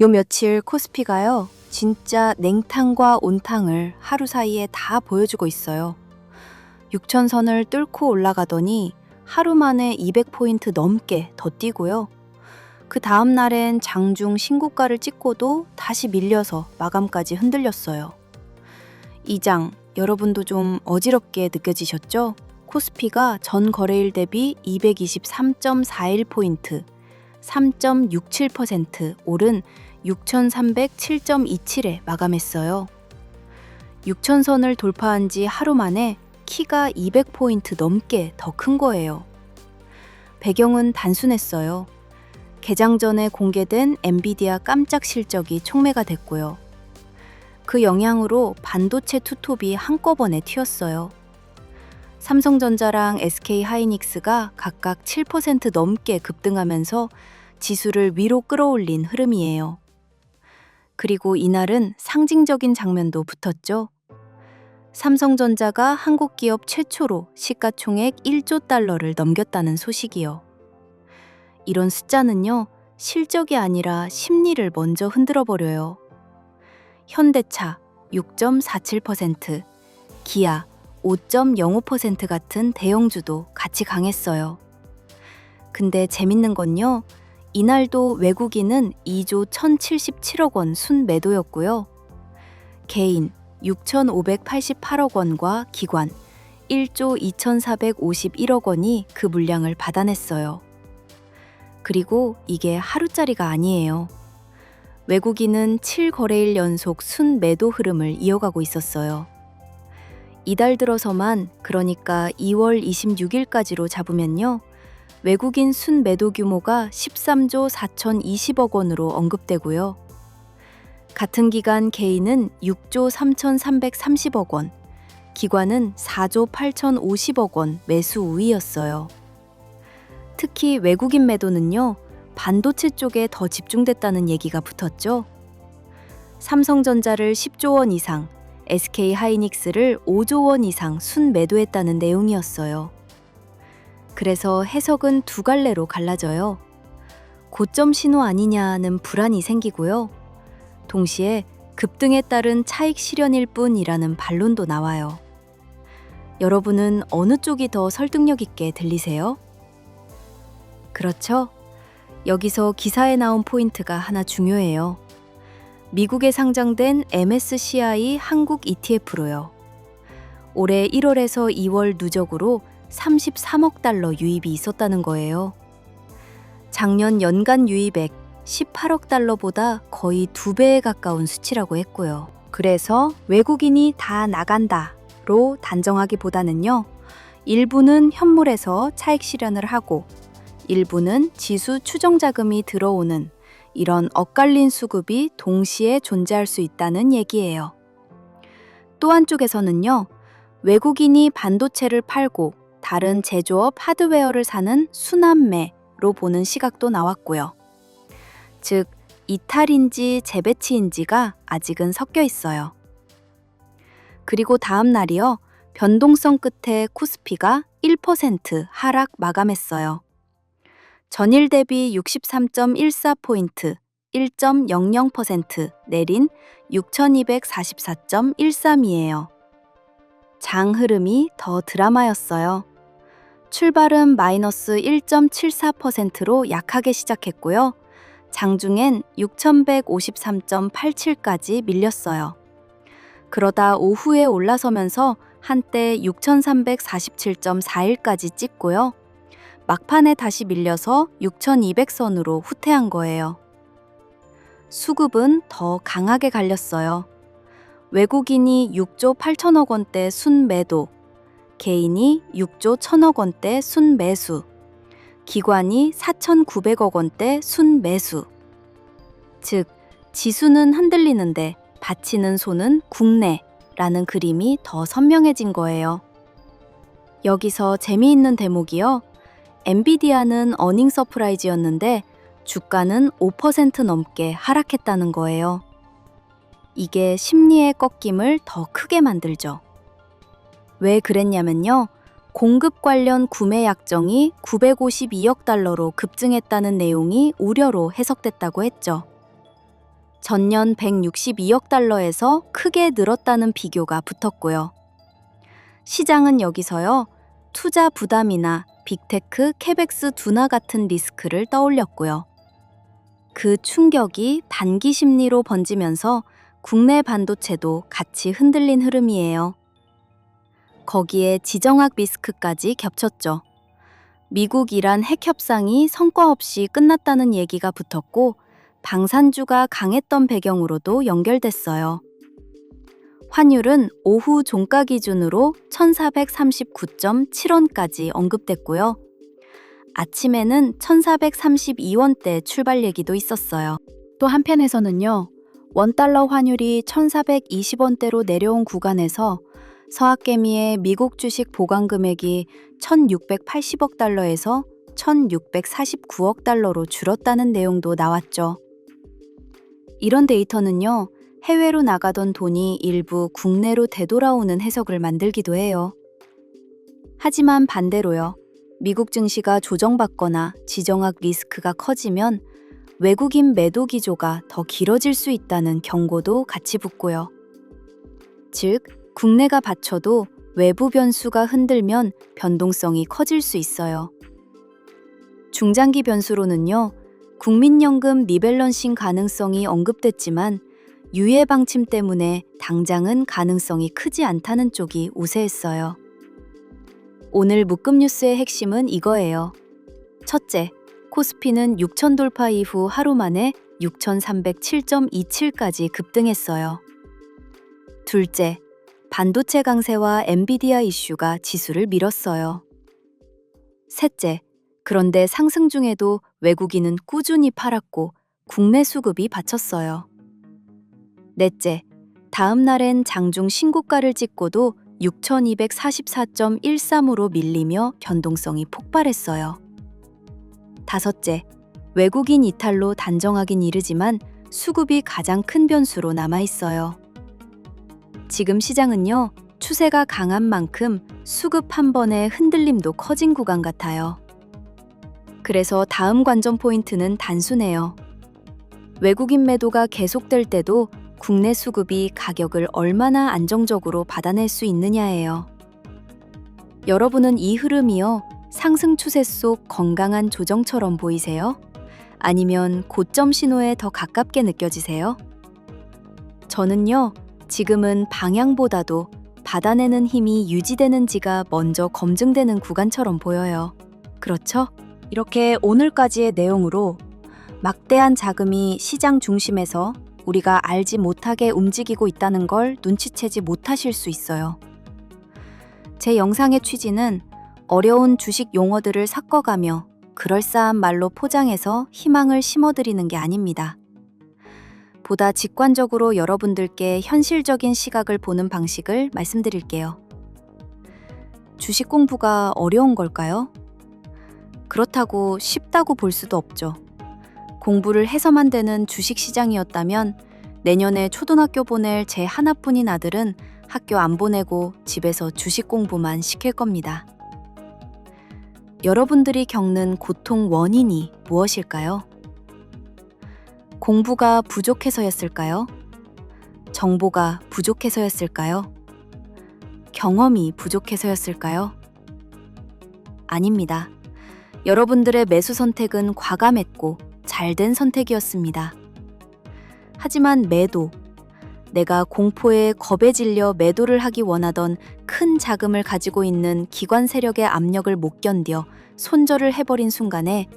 요 며칠 코스피가요, 진짜 냉탕과 온탕을 하루 사이에 다 보여주고 있어요. 6천선을 뚫고 올라가더니 하루 만에 200포인트 넘게 더 뛰고요. 그 다음 날엔 장중 신고가를 찍고도 다시 밀려서 마감까지 흔들렸어요. 이 장, 여러분도 좀 어지럽게 느껴지셨죠? 코스피가 전 거래일 대비 223.41포인트, 3.67% 오른 6,307.27에 마감했어요. 6천선을 돌파한 지 하루 만에 키가 200포인트 넘게 더 큰 거예요. 배경은 단순했어요. 개장 전에 공개된 엔비디아 깜짝 실적이 촉매가 됐고요. 그 영향으로 반도체 투톱이 한꺼번에 튀었어요. 삼성전자랑 SK하이닉스가 각각 7% 넘게 급등하면서 지수를 위로 끌어올린 흐름이에요. 그리고 이날은 상징적인 장면도 붙었죠. 삼성전자가 한국 기업 최초로 시가총액 1조 달러를 넘겼다는 소식이요. 이런 숫자는요, 실적이 아니라 심리를 먼저 흔들어버려요. 현대차 6.47%, 기아 5.05% 같은 대형주도 같이 강했어요. 근데 재밌는 건요, 이날도 외국인은 2조 1,077억 원 순매도였고요. 개인 6,588억 원과 기관 1조 2,451억 원이 그 물량을 받아냈어요. 그리고 이게 하루짜리가 아니에요. 외국인은 7거래일 연속 순매도 흐름을 이어가고 있었어요. 이달 들어서만, 그러니까 2월 26일까지로 잡으면요, 외국인 순매도 규모가 13조 4,020억 원으로 언급되고요. 같은 기간 개인은 6조 3,330억 원, 기관은 4조 8,050억 원 매수 우위였어요. 특히 외국인 매도는요, 반도체 쪽에 더 집중됐다는 얘기가 붙었죠. 삼성전자를 10조 원 이상, SK하이닉스를 5조 원 이상 순매도했다는 내용이었어요. 그래서 해석은 두 갈래로 갈라져요. 고점 신호 아니냐는 불안이 생기고요. 동시에 급등에 따른 차익 실현일 뿐이라는 반론도 나와요. 여러분은 어느 쪽이 더 설득력 있게 들리세요? 그렇죠? 여기서 기사에 나온 포인트가 하나 중요해요. 미국에 상장된 MSCI 한국 ETF로요. 올해 1월에서 2월 누적으로 33억 달러 유입이 있었다는 거예요. 작년 연간 유입액 18억 달러보다 거의 2배에 가까운 수치라고 했고요. 그래서 외국인이 다 나간다로 단정하기보다는요, 일부는 현물에서 차익 실현을 하고 일부는 지수 추정 자금이 들어오는 이런 엇갈린 수급이 동시에 존재할 수 있다는 얘기예요. 또 한쪽에서는요, 외국인이 반도체를 팔고 다른 제조업 하드웨어를 사는 순환매로 보는 시각도 나왔고요. 즉, 이탈인지 재배치인지가 아직은 섞여 있어요. 그리고 다음 날이요, 변동성 끝에 코스피가 1% 하락 마감했어요. 전일 대비 63.14포인트, 1.00% 내린 6,244.13이에요. 장 흐름이 더 드라마였어요. 출발은 마이너스 1.74%로 약하게 시작했고요. 장중엔 6,153.87까지 밀렸어요. 그러다 오후에 올라서면서 한때 6,347.41까지 찍고요. 막판에 다시 밀려서 6,200선으로 후퇴한 거예요. 수급은 더 강하게 갈렸어요. 외국인이 6조 8천억 원대 순매도, 개인이 6조 1천억 원대 순매수, 기관이 4,900억 원대 순매수. 즉, 지수는 흔들리는데 받치는 손은 국내라는 그림이 더 선명해진 거예요. 여기서 재미있는 대목이요. 엔비디아는 어닝 서프라이즈였는데 주가는 5% 넘게 하락했다는 거예요. 이게 심리의 꺾임을 더 크게 만들죠. 왜 그랬냐면요, 공급 관련 구매 약정이 952억 달러로 급증했다는 내용이 우려로 해석됐다고 했죠. 전년 162억 달러에서 크게 늘었다는 비교가 붙었고요. 시장은 여기서요, 투자 부담이나 빅테크, 캐벡스 둔화 같은 리스크를 떠올렸고요. 그 충격이 단기 심리로 번지면서 국내 반도체도 같이 흔들린 흐름이에요. 거기에 지정학 리스크까지 겹쳤죠. 미국 이란 핵 협상이 성과 없이 끝났다는 얘기가 붙었고 방산주가 강했던 배경으로도 연결됐어요. 환율은 오후 종가 기준으로 1439.7원까지 언급됐고요. 아침에는 1432원대 출발 얘기도 있었어요. 또 한편에서는요, 원달러 환율이 1420원대로 내려온 구간에서 서학개미의 미국 주식 보관 금액이 1680억 달러에서 1649억 달러로 줄었다는 내용도 나왔죠. 이런 데이터는요, 해외로 나가던 돈이 일부 국내로 되돌아오는 해석을 만들기도 해요. 하지만 반대로요, 미국 증시가 조정받거나 지정학 리스크가 커지면 외국인 매도 기조가 더 길어질 수 있다는 경고도 같이 붙고요. 즉, 국내가 받쳐도 외부 변수가 흔들면 변동성이 커질 수 있어요. 중장기 변수로는요, 국민연금 리밸런싱 가능성이 언급됐지만 유예 방침 때문에 당장은 가능성이 크지 않다는 쪽이 우세했어요. 오늘 묶음 뉴스의 핵심은 이거예요. 첫째, 코스피는 6천 돌파 이후 하루 만에 6,307.27까지 급등했어요. 둘째, 반도체 강세와 엔비디아 이슈가 지수를 밀었어요. 셋째, 그런데 상승 중에도 외국인은 꾸준히 팔았고 국내 수급이 받쳤어요. 넷째, 다음 날엔 장중 신고가를 찍고도 6,244.13으로 밀리며 변동성이 폭발했어요. 다섯째, 외국인 이탈로 단정하긴 이르지만 수급이 가장 큰 변수로 남아있어요. 지금 시장은요, 추세가 강한 만큼 수급 한 번의 흔들림도 커진 구간 같아요. 그래서 다음 관전 포인트는 단순해요. 외국인 매도가 계속될 때도 국내 수급이 가격을 얼마나 안정적으로 받아낼 수 있느냐예요. 여러분은 이 흐름이요, 상승 추세 속 건강한 조정처럼 보이세요? 아니면 고점 신호에 더 가깝게 느껴지세요? 저는요, 지금은 방향보다도 받아내는 힘이 유지되는지가 먼저 검증되는 구간처럼 보여요. 그렇죠? 이렇게 오늘까지의 내용으로 막대한 자금이 시장 중심에서 우리가 알지 못하게 움직이고 있다는 걸 눈치채지 못하실 수 있어요. 제 영상의 취지는 어려운 주식 용어들을 섞어가며 그럴싸한 말로 포장해서 희망을 심어드리는 게 아닙니다. 보다 직관적으로 여러분들께 현실적인 시각을 보는 방식을 말씀드릴게요. 주식 공부가 어려운 걸까요? 그렇다고 쉽다고 볼 수도 없죠. 공부를 해서만 되는 주식시장이었다면 내년에 초등학교 보낼 제 하나뿐인 아들은 학교 안 보내고 집에서 주식 공부만 시킬 겁니다. 여러분들이 겪는 고통 원인이 무엇일까요? 공부가 부족해서였을까요? 정보가 부족해서였을까요? 경험이 부족해서였을까요? 아닙니다. 여러분들의 매수 선택은 과감했고 잘된 선택이었습니다. 하지만 매도, 내가 공포에 겁에 질려 매도를 하기 원하던 큰 자금을 가지고 있는 기관 세력의 압력을 못 견뎌 손절을 해버린 순간에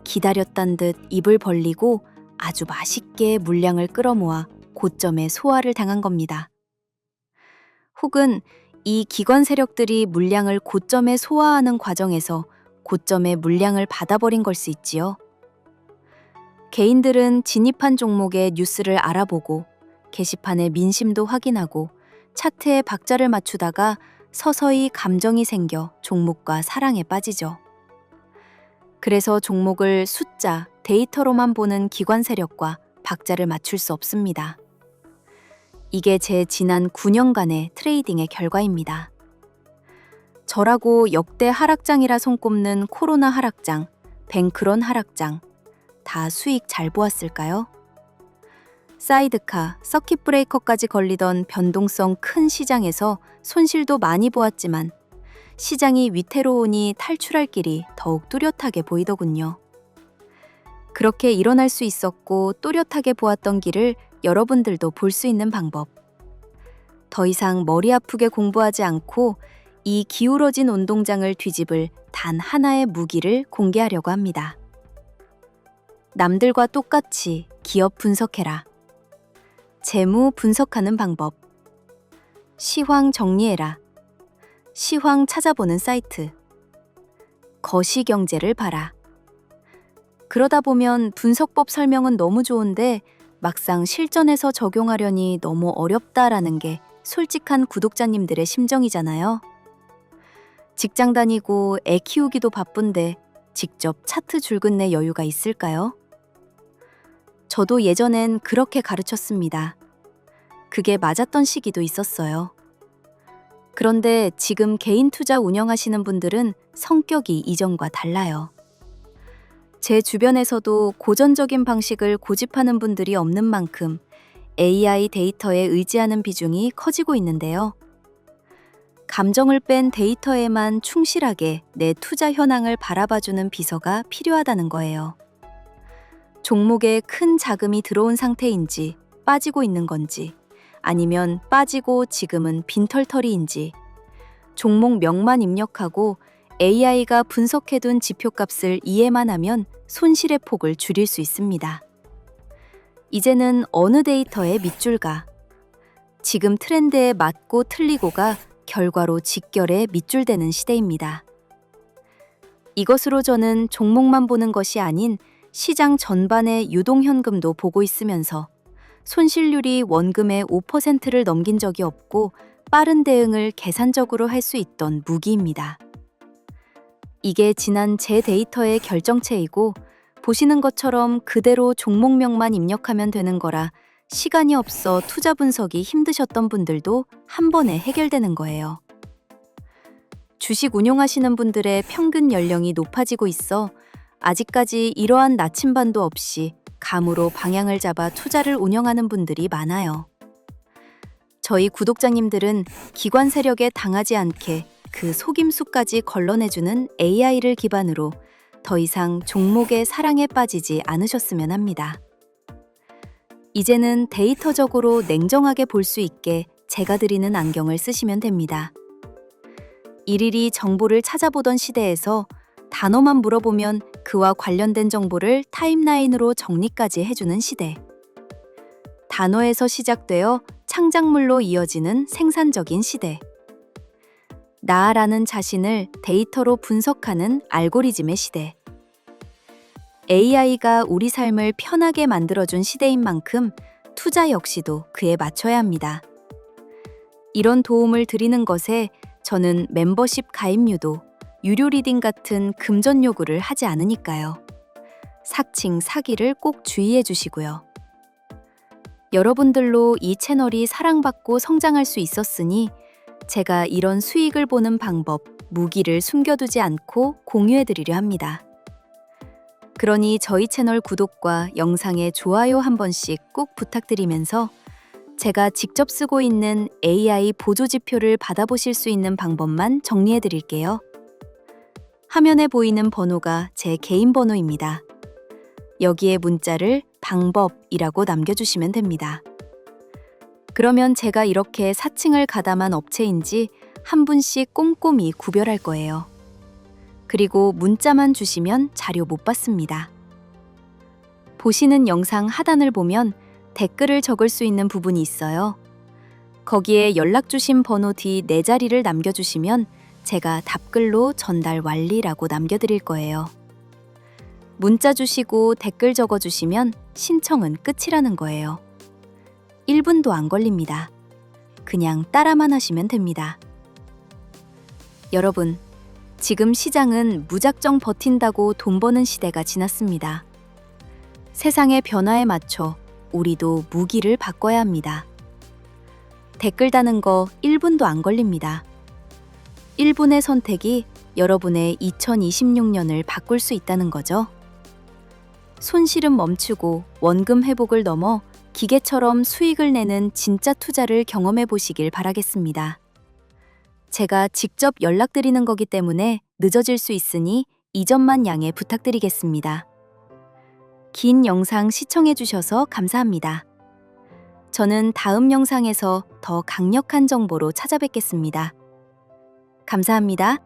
기다렸단 듯 입을 벌리고 아주 맛있게 물량을 끌어모아 고점에 소화를 당한 겁니다. 혹은 이 기관 세력들이 물량을 고점에 소화하는 과정에서 고점에 물량을 받아버린 걸 수 있지요. 개인들은 진입한 종목의 뉴스를 알아보고 게시판의 민심도 확인하고 차트에 박자를 맞추다가 서서히 감정이 생겨 종목과 사랑에 빠지죠. 그래서 종목을 숫자, 데이터로만 보는 기관 세력과 박자를 맞출 수 없습니다. 이게 제 지난 9년간의 트레이딩의 결과입니다. 저라고 역대 하락장이라 손꼽는 코로나 하락장, 뱅크런 하락장, 다 수익 잘 보았을까요? 사이드카, 서킷 브레이커까지 걸리던 변동성 큰 시장에서 손실도 많이 보았지만 시장이 위태로우니 탈출할 길이 더욱 뚜렷하게 보이더군요. 그렇게 일어날 수 있었고 또렷하게 보았던 길을 여러분들도 볼 수 있는 방법. 더 이상 머리 아프게 공부하지 않고 이 기울어진 운동장을 뒤집을 단 하나의 무기를 공개하려고 합니다. 남들과 똑같이 기업 분석해라. 재무 분석하는 방법. 시황 정리해라. 시황 찾아보는 사이트. 거시경제를 봐라. 그러다 보면 분석법 설명은 너무 좋은데 막상 실전에서 적용하려니 너무 어렵다라는 게 솔직한 구독자님들의 심정이잖아요. 직장 다니고 애 키우기도 바쁜데 직접 차트 줄긋낼 여유가 있을까요? 저도 예전엔 그렇게 가르쳤습니다. 그게 맞았던 시기도 있었어요. 그런데 지금 개인 투자 운영하시는 분들은 성격이 이전과 달라요. 제 주변에서도 고전적인 방식을 고집하는 분들이 없는 만큼 AI 데이터에 의지하는 비중이 커지고 있는데요. 감정을 뺀 데이터에만 충실하게 내 투자 현황을 바라봐주는 비서가 필요하다는 거예요. 종목에 큰 자금이 들어온 상태인지 빠지고 있는 건지 아니면 빠지고 지금은 빈털터리인지 종목명만 입력하고 AI가 분석해둔 지표값을 이해만 하면 손실의 폭을 줄일 수 있습니다. 이제는 어느 데이터의 밑줄가, 지금 트렌드에 맞고 틀리고가 결과로 직결에 밑줄되는 시대입니다. 이것으로 저는 종목만 보는 것이 아닌 시장 전반의 유동현금도 보고 있으면서 손실률이 원금의 5%를 넘긴 적이 없고 빠른 대응을 계산적으로 할 수 있던 무기입니다. 이게 지난 제 데이터의 결정체이고 보시는 것처럼 그대로 종목명만 입력하면 되는 거라 시간이 없어 투자 분석이 힘드셨던 분들도 한 번에 해결되는 거예요. 주식 운용하시는 분들의 평균 연령이 높아지고 있어 아직까지 이러한 나침반도 없이 감으로 방향을 잡아 투자를 운영하는 분들이 많아요. 저희 구독자님들은 기관 세력에 당하지 않게 그 속임수까지 걸러내주는 AI를 기반으로 더 이상 종목의 사랑에 빠지지 않으셨으면 합니다. 이제는 데이터적으로 냉정하게 볼 수 있게 제가 드리는 안경을 쓰시면 됩니다. 일일이 정보를 찾아보던 시대에서 단어만 물어보면 그와 관련된 정보를 타임라인으로 정리까지 해주는 시대. 단어에서 시작되어 창작물로 이어지는 생산적인 시대. 나라는 자신을 데이터로 분석하는 알고리즘의 시대. AI가 우리 삶을 편하게 만들어준 시대인 만큼 투자 역시도 그에 맞춰야 합니다. 이런 도움을 드리는 것에 저는 멤버십 가입료도 유료 리딩 같은 금전 요구를 하지 않으니까요. 사칭, 사기를 꼭 주의해 주시고요. 여러분들로 이 채널이 사랑받고 성장할 수 있었으니 제가 이런 수익을 보는 방법, 무기를 숨겨두지 않고 공유해드리려 합니다. 그러니 저희 채널 구독과 영상에 좋아요 한 번씩 꼭 부탁드리면서 제가 직접 쓰고 있는 AI 보조지표를 받아보실 수 있는 방법만 정리해드릴게요. 화면에 보이는 번호가 제 개인 번호입니다. 여기에 문자를 방법이라고 남겨주시면 됩니다. 그러면 제가 이렇게 사칭을 가담한 업체인지 한 분씩 꼼꼼히 구별할 거예요. 그리고 문자만 주시면 자료 못 받습니다. 보시는 영상 하단을 보면 댓글을 적을 수 있는 부분이 있어요. 거기에 연락 주신 번호 뒤 4자리를 남겨주시면 제가 답글로 전달 완리라고 남겨드릴 거예요. 문자 주시고 댓글 적어주시면 신청은 끝이라는 거예요. 1분도 안 걸립니다. 그냥 따라만 하시면 됩니다. 여러분, 지금 시장은 무작정 버틴다고 돈 버는 시대가 지났습니다. 세상의 변화에 맞춰 우리도 무기를 바꿔야 합니다. 댓글 다는 거 1분도 안 걸립니다. 1분의 선택이 여러분의 2026년을 바꿀 수 있다는 거죠. 손실은 멈추고 원금 회복을 넘어 기계처럼 수익을 내는 진짜 투자를 경험해 보시길 바라겠습니다. 제가 직접 연락드리는 거기 때문에 늦어질 수 있으니 이 점만 양해 부탁드리겠습니다. 긴 영상 시청해 주셔서 감사합니다. 저는 다음 영상에서 더 강력한 정보로 찾아뵙겠습니다. 감사합니다.